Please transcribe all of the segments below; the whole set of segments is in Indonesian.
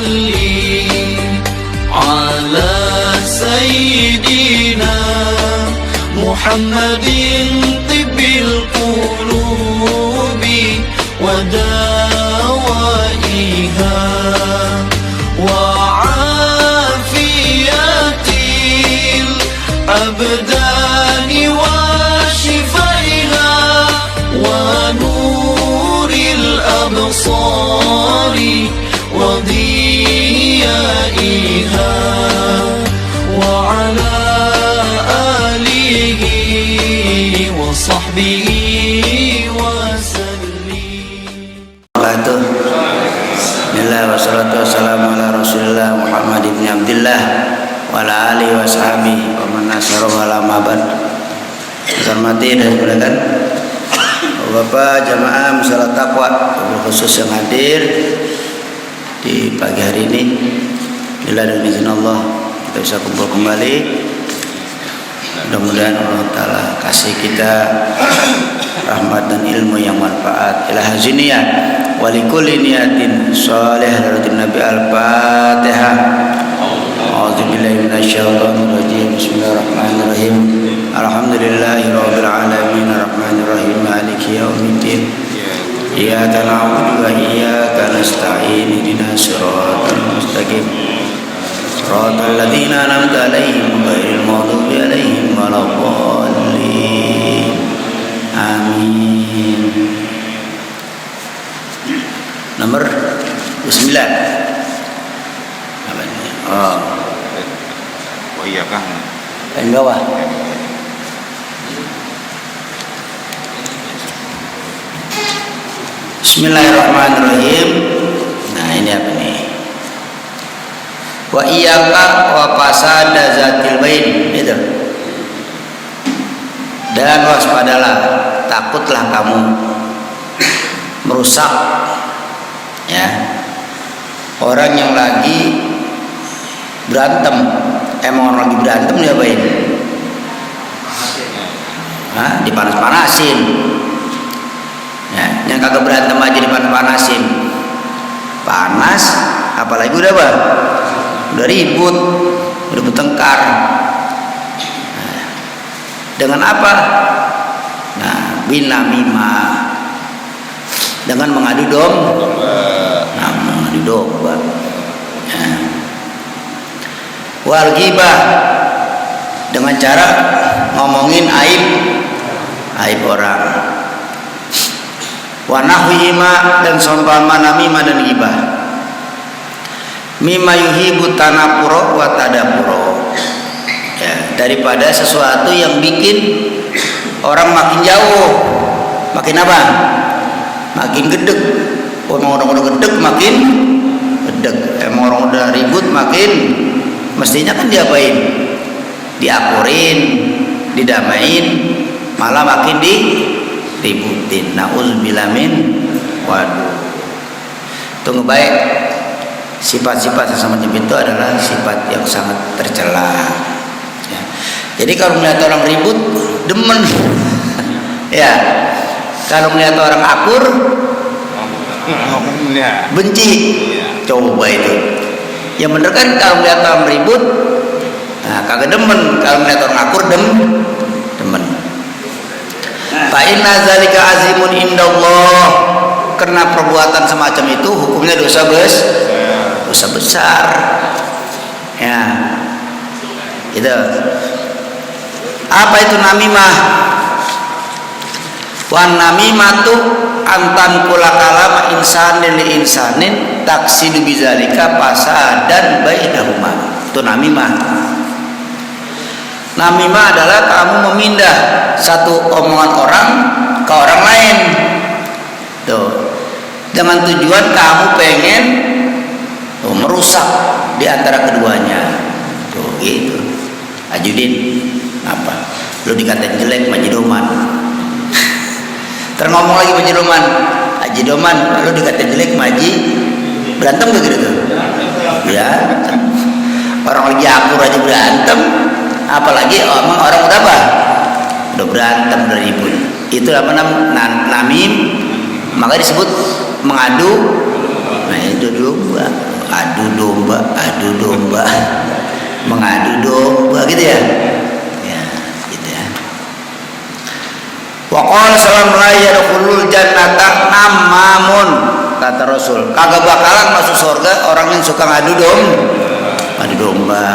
salli ala sayyidina Muhammadin tibbil qulubi wa dawaiha wa afiyatil abdani wa shifaiha wa nuril absari wa diyaiha wa ala alihi wa sahbihi wa sallim. Bismillah wassalatu wassalamu ala Rasulillah Muhammad ibn Abdillah wa ala alihi wa sahbihi wa man nasarahu ala mabad. Hormati dan dimuliakan Bapak jamaah masalah takwa khusus yang hadir di pagi hari ini. Bila dengan izin Allah kita bisa kumpul kembali. Mudah-mudahan Allah Ta'ala kasih kita rahmat dan ilmu yang manfaat. Ila haziniyah walikulli niyatin sholih haratin Nabi Al-Fatihah. A'udzubillahi minasyaitonir rajim. Bismillahirrahmanirrahim. Alhamdulillahi rabbil alamin arrahmanir rahim maliki yaumiddin. Iyyaka na'budu wa iyyaka nasta'in ihdinas siratal mustaqim. Siratal ladzina an'amta 'alaihim ghairil maghdubi 'alaihim waladdallin. Amin. Nomor 9. Apa ini? Oh iya Kang. Yang bawah. Bismillahirrahmanirrahim. Nah, ini apa nih? Wa iyyaka wa fasada zatil bain. Itu. Dan waspadalah, takutlah kamu merusak ya orang yang lagi berantem. Emang orang lagi berantem diapain? Dipanas-panasin ya, yang kagak berantem aja dipanas-panasin panas, apalagi udah apa? Udah ribut, udah bertengkar. Dengan apa? Nah, binamimah, dengan mengadu domba. Nah, mengadu domba. Ya. Wal ghibah, dengan cara ngomongin aib orang. Wa nahwihima, dan seumpama namimah dan ghibah. Mimma yuhibu tanapuro wa tadapuro. Ya, daripada sesuatu yang bikin orang makin jauh, makin apa? Makin gedek. Orang udah gedek makin gedek. Emang orang udah ribut makin, mestinya kan diapain? Diakurin, didamain, malah makin diributin. Nauzubillah min. Waduh. Tunggu baik. Sifat-sifat semacam itu adalah sifat yang sangat tercela. Ya. Jadi kalau melihat orang ribut, demen. Ya. Kalau melihat orang akur, benci. Coba itu. Yang bener kan kalau melihat orang ribut, nah kagak demen. Kalau melihat orang akur, demen. Fa inna zalika azimun indallah. Karena perbuatan semacam itu hukumnya dosa besar. Ya. Itu. Apa itu namimah? Wan namimatu antan kula kalama insanin li insanin taksidu bizalika fasadan bainahuma. Itu namimah. Namimah adalah kamu memindah satu omongan orang ke orang lain. Tuh. Dengan tujuan kamu pengen merusak di antara keduanya. Tuh gitu. Ajudin apa? Lu dikatain jelek majidoman. Terngomong lagi majidoman. Ajidoman, lu dikatain jelek maji. Berantem gak gitu tuh? Ya. Orang lagi akur aja berantem, apalagi orang udah apa? Udah berantem, udah ribut. Itu apa namim? Maka disebut mengadu. Nah itu dulu adu domba, mengadu domba gitu ya. Ya, gitu ya. Wa qala sallallahu alaihi yadkhulul jannata namamun, kata Rasul, kagak bakalan masuk surga orang yang suka ngadu domba.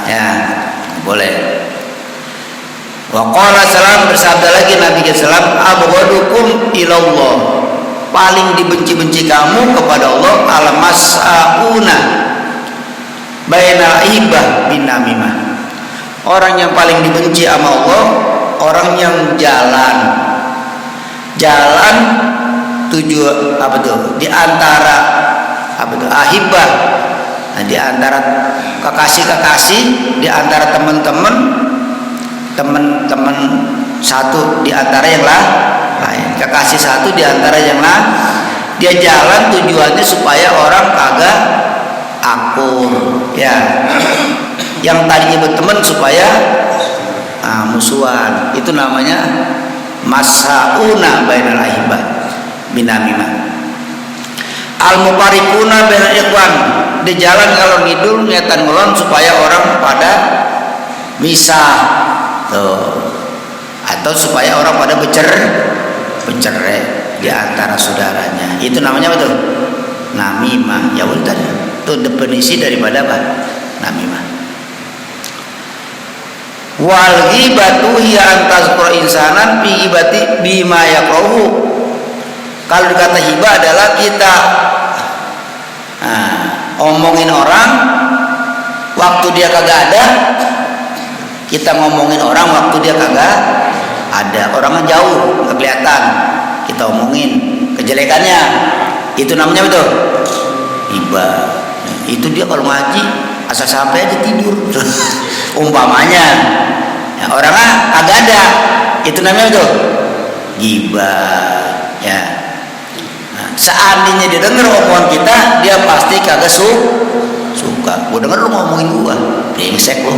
Ya, boleh. Wa qala salam, bersabda lagi Nabi sallam, abghadukum ilallah, paling dibenci-benci kamu kepada Allah al-mas'auna bainal ibah bin namimah. Orang yang paling dibenci sama Allah, orang yang jalan tujuh apa tuh di antara apa tuh ahibah, nah, di antara kekasih di antara teman-teman satu di antara yang lain, kekasih satu di antara yang lain. Dia jalan tujuannya supaya orang kagak akur, ya. Yang tadinya berteman supaya musuhan. Itu namanya mas'auna bainal ahibah binamimah. Al-mufarriquna bainal ikhwan, di jalan kalau ngidul niatan ngulon supaya orang pada misah tuh, atau supaya orang pada bercerai di antara saudaranya. Itu namanya apa tuh? Namimah. Ya udah, itu definisi daripada apa? Namimah. Wal ghibatu hiya antazkura insanan bi ghibati bima yakrahu. Kalau dikata hibah adalah kita omongin orang waktu dia kagak ada. Kita ngomongin orang waktu dia kagak ada, orangnya jauh nggak kelihatan, kita omongin kejelekannya. Itu namanya betul hibah. Itu dia kalau ngaji asal sampai aja tidur umpamanya ya, orangnya kagak ada, itu namanya betul hibah ya. Nah, seandainya dia denger omongan kita, dia pasti kagak suka. Gua denger lu ngomongin gua, brengsek lu.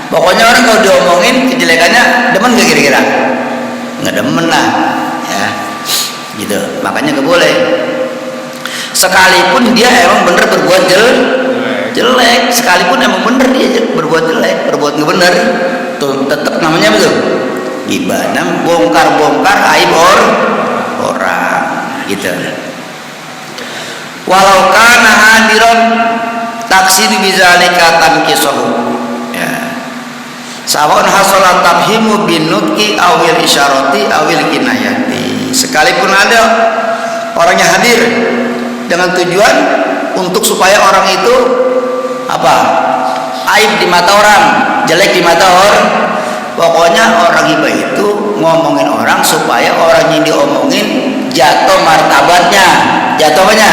Pokoknya orang kalau diomongin kejelekannya, demen gak kira-kira? Nggak demen lah, ya, gitu. Makanya nggak boleh. Sekalipun dia emang bener berbuat jelek, sekalipun emang bener dia berbuat jelek, berbuat nggak bener, tuh tetap namanya betul ghibah. Bongkar aib orang, gitu. Walau kana hadiron taksir bizalika tankisahu. Sawon hasolat tabhimu bin nutki awil isyarati awil kinayati. Sekalipun ada orangnya hadir dengan tujuan untuk supaya orang itu apa? Aib di mata orang, jelek di mata orang. Pokoknya orang hibah itu ngomongin orang supaya orang yang diomongin jatuh martabatnya, jatuh apanya?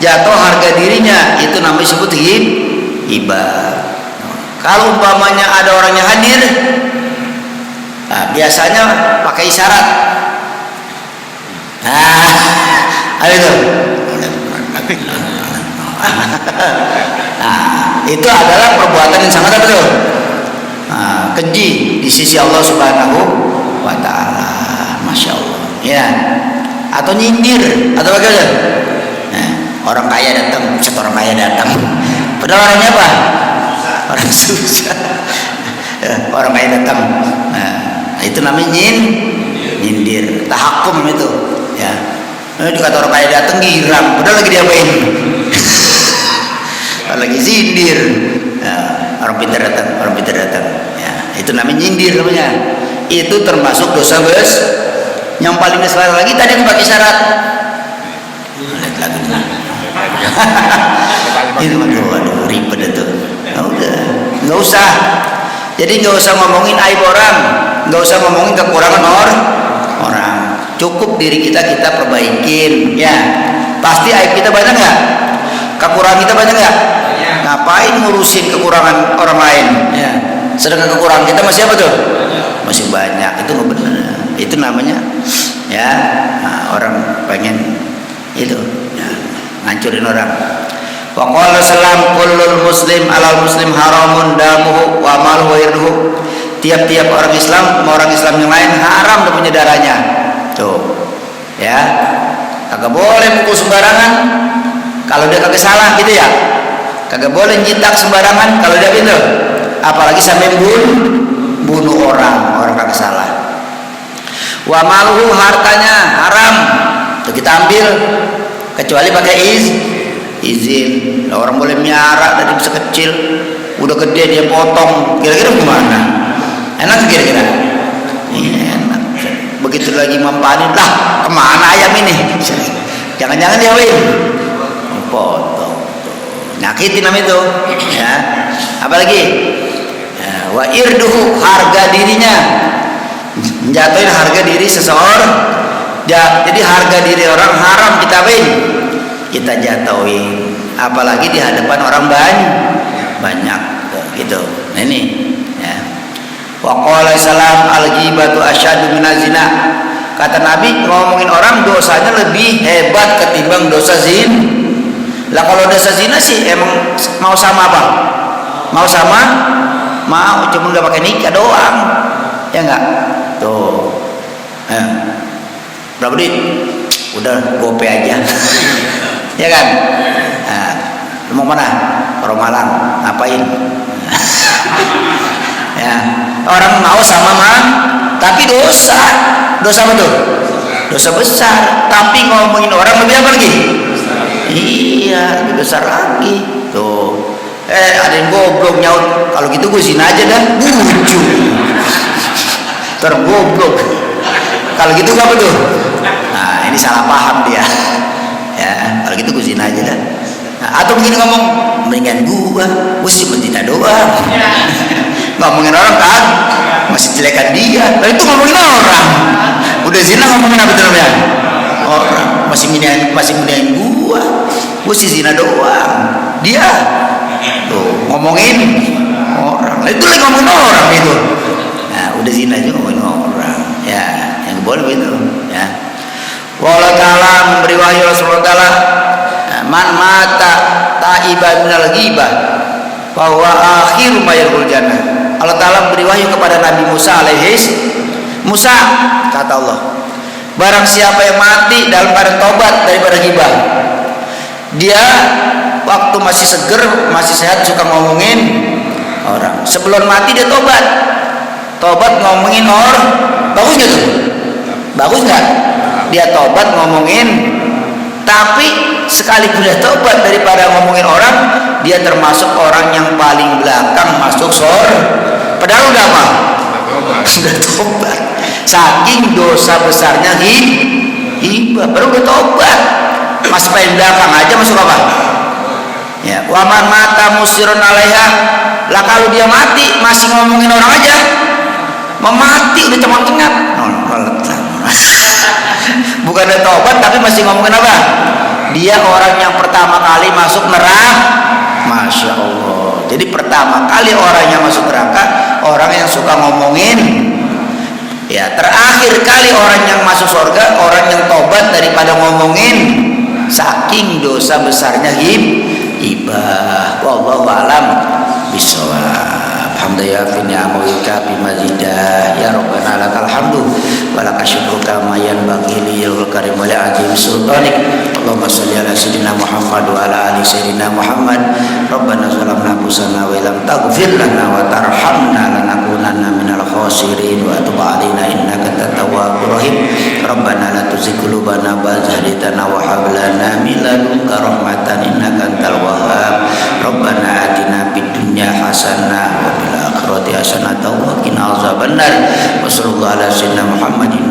Jatuh harga dirinya. Itu namanya disebut hibah. Kalau umpamanya ada orangnya hadir, nah, biasanya pakai isyarat. Apa itu? Nah, itu adalah perbuatan yang sangat betul, keji di sisi Allah Subhanahu wa Ta'ala. Masya Allah, ya. Atau nyindir, atau bagaimana? Nah, orang kaya datang, orang kaya datang. Padahal orangnya apa? Orang susah. Orang kaya datang. Nah, itu namanya nyindir, tahakum itu, ya. Dikata orang kaya datang girang, padahal lagi diapain? Lagi sindir. Nah, orang pintar datang, ya. Itu namanya nyindir namanya. Itu termasuk dosa besar. Yang paling besar lagi tadi pakai syarat. Lihat lagi. Itu aduh ribet itu. Udah, nggak usah. Jadi nggak usah ngomongin aib orang, nggak usah ngomongin kekurangan orang. Cukup diri kita perbaikin, ya. Pasti aib kita banyak nggak? Kekurangan kita banyak nggak? Ngapain ngurusin kekurangan orang lain? Ya. Sedangkan kekurangan kita masih apa tuh? Masih banyak. Itu nggak benar. Itu namanya, ya. Nah, orang pengen itu, ya, ngancurin orang. Wa qala salam kullul muslim alal muslim haramun damuhu wa maluhu wa irduhu. Tiap-tiap orang Islam sama orang Islam yang lain haram dia punya darahnya. Tuh. Ya. Kagak boleh mukul sembarangan, kalau dia kagak salah gitu ya, kagak boleh nyitak sembarangan kalau dia gitu, apalagi sampai bunuh orang kagak salah. Wa maluhu, hartanya haram itu kita ambil kecuali pakai izin. Orang boleh miara dari masa kecil, udah gede dia potong, kira-kira gimana? Enak kira-kira? Enak. Begitu lagi mampanin, lah kemana ayam ini? Jangan-jangan dia potong, nyakitin namanya itu, ya. Apalagi wa irduhu, harga dirinya, jatuhin harga diri seseorang. Jadi harga diri orang haram kita jatuhin, apalagi di hadapan orang banyak gitu. Nah ini ya. Wa qala salam al-ghibatu asyaddu minaz zina. Kata Nabi, ngomongin orang dosanya lebih hebat ketimbang dosa zina. Lah kalau dosa zina sih emang mau sama apa? Mau sama? Mau, cuma nggak pakai nikah doang, ya nggak? Tuh, berapa duit? Udah gope aja, ya kan? Nah, lu mau mana? Orang Malang, ngapain? Ya, orang mau sama tapi dosa apa tuh? Dosa besar. Tapi ngomongin orang lebih apa lagi? Iya, lebih besar lagi. Tuh. Ada yang goblok nyaut, kalau gitu gue zina aja dah, bucu. Tergoblok. Kalau gitu apa tuh? Nah, ini salah paham dia. Ya, kalau gitu gue zina aja dah. Nah, atau begini ngomong, mendingan gue sih berzina doang. Ngomongin orang kan, masih jelekan dia. Lalu itu ngomongin orang. Udah zina ngomongin apa tuh namanya? Orang masih minain gue sih zina doang. Dia tuh ngomongin orang, itu lagi ngomongin orang itu. Nah, udah zina juga ngomongin orang, ya, yang boleh itu, ya. Wallahu ta'ala memberi wahyu Rasulullah ta'ala, man mata ta'iban minal ghibah bahwa akhir mayarul jannah. Allah ta'ala memberi wahyu kepada Nabi Musa, kata Allah, barang siapa yang mati dalam keadaan tobat daripada ghibah, dia waktu masih seger, masih sehat, suka ngomongin orang. Sebelum mati dia tobat ngomongin orang. Bagus gak tuh? Bagus gak? Dia tobat ngomongin. Tapi sekalipun dia tobat daripada ngomongin orang, dia termasuk orang yang paling belakang masuk surga. Padahal udah apa? Sudah tobat. Saking dosa besarnya hibah, baru udah tobat. Masih paling belakang aja masuk apa? Ya, waman mata musirun alaiha. Lah kalau dia mati masih ngomongin orang aja, mau mati udah cengap-cengap. Bukan ada tobat tapi masih ngomongin apa? Dia orang yang pertama kali masuk neraka. Masya Allah. Jadi pertama kali orang yang masuk neraka orang yang suka ngomongin. Ya, terakhir kali orang yang masuk surga orang yang tobat daripada ngomongin. Saking dosa besarnya hibah. Wallahu a'lam bishawab. Alhamdulillah fi ni'amika bi mazidah ya rabbana lakal hamdu wa lakal syukru kama yanbaghi lil karim wal azim sultanik. Allahumma shalli ala sayyidina Muhammad wa ala ali sayyidina Muhammad. Rabbana zalamna anfusana wa lam taghfir lana wa tarhamna lanakunanna minal khasirin wa tub alaina innaka antat tawwabur rahim. Rabbana la tuzigh qulubana ba'da idh hadaytana wa hab lana min ladunka rahmatan innaka antal wahhab. Rabbana atina fid dunya hasanah wa fil akhirati hasanah wa qina azabannar. Wassallallahu ala sayyidina Muhammadin